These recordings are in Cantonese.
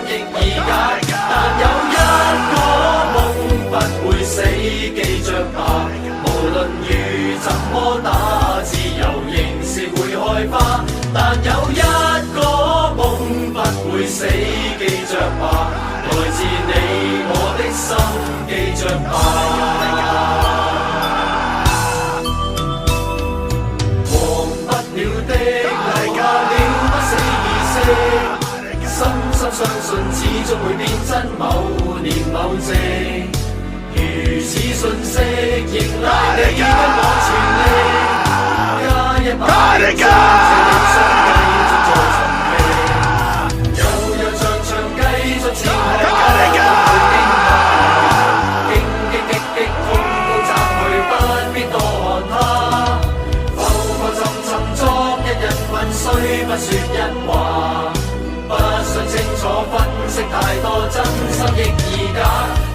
亦易解。但有一個夢不會死，記着吧，無論雨怎麼打，自由仍是會開花。但有一個夢不會死，記着吧，來自你我的心，記着吧。深深相信始終會變真，某年某夕，如此訊息，仍賴你跟我全力，加一把力，這理想繼續在尋覓，悠悠長長繼續前行，荊棘空空擲去，不必多看它，浮浮沉昨日人群，雖不說一話。不想清楚分析太多，真心亦易假。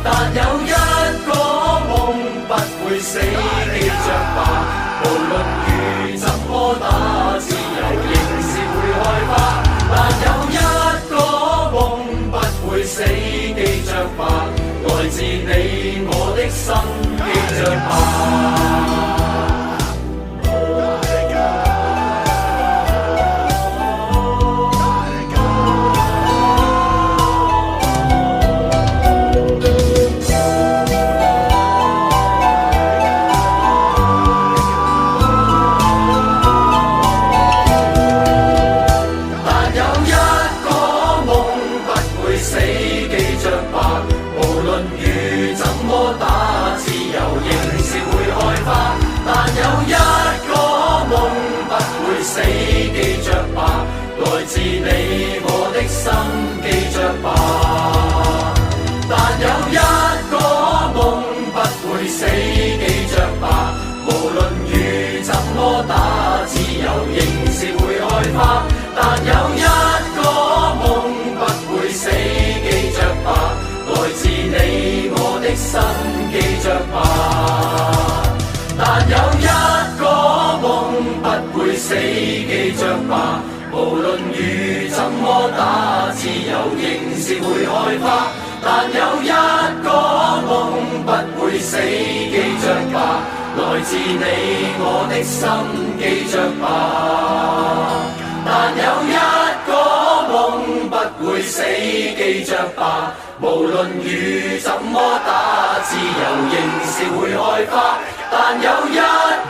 但有一個夢不會死，記着吧，無論雨怎麼打，自由仍是會開花。但有一個夢不會死，記着吧，來自你我的心，記着吧。死，記着吧，來自你我的心，記着吧。但有一個夢不會死，記着吧，無論雨怎麼打，自由仍是會開花。但有一個夢不會死，記着吧，來自你我的心，記着吧。但有一個夢不會死，記着吧，無論雨怎麼打，自由仍是會開花。但有一個夢不會死，記着吧，來自你我的心，記着吧。但有一個夢不會死，記着吧，無論雨怎麼打，自由仍是會開花。但有一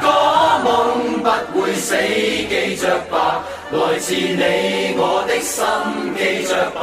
個夢不會死，記着吧，來自你我的心，記着吧。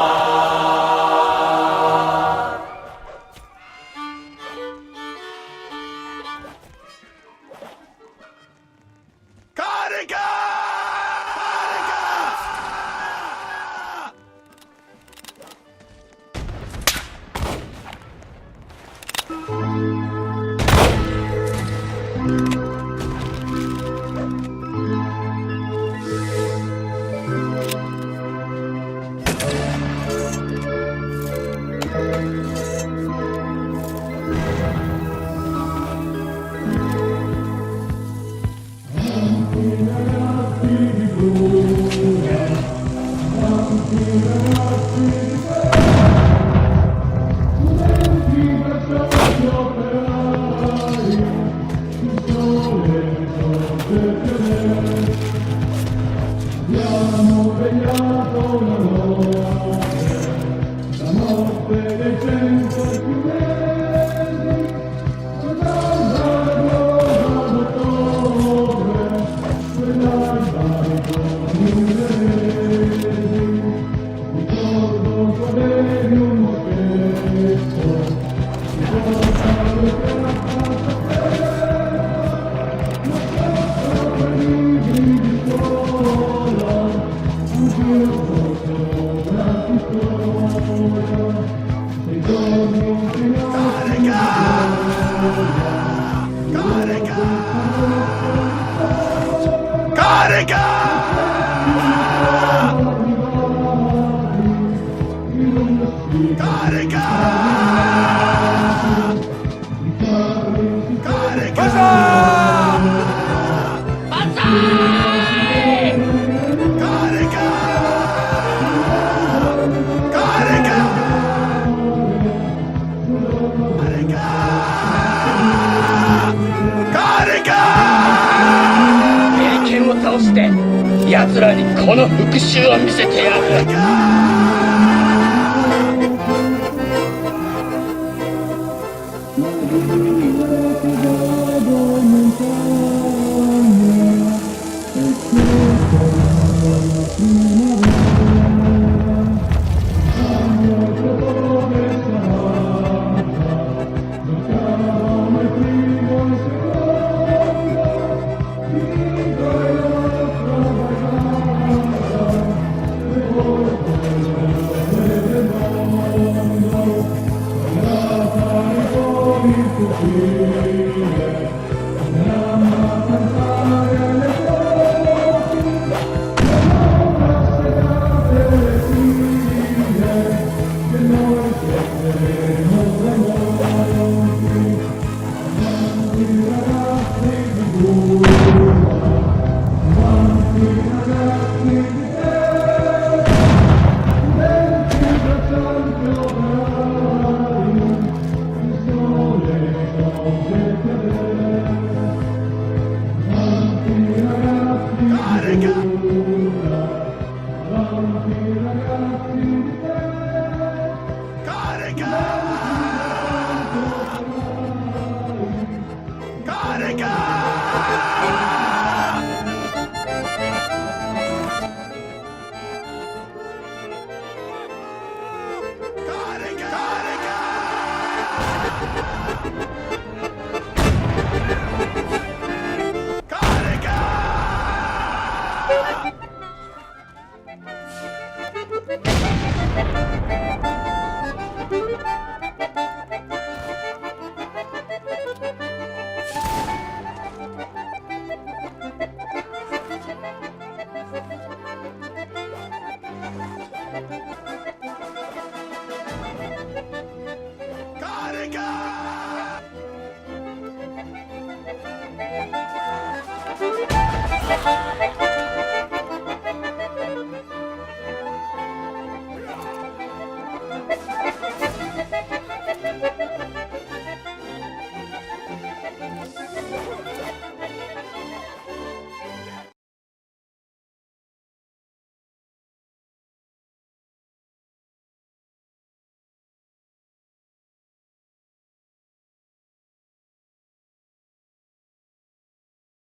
この復讐を見せてやる。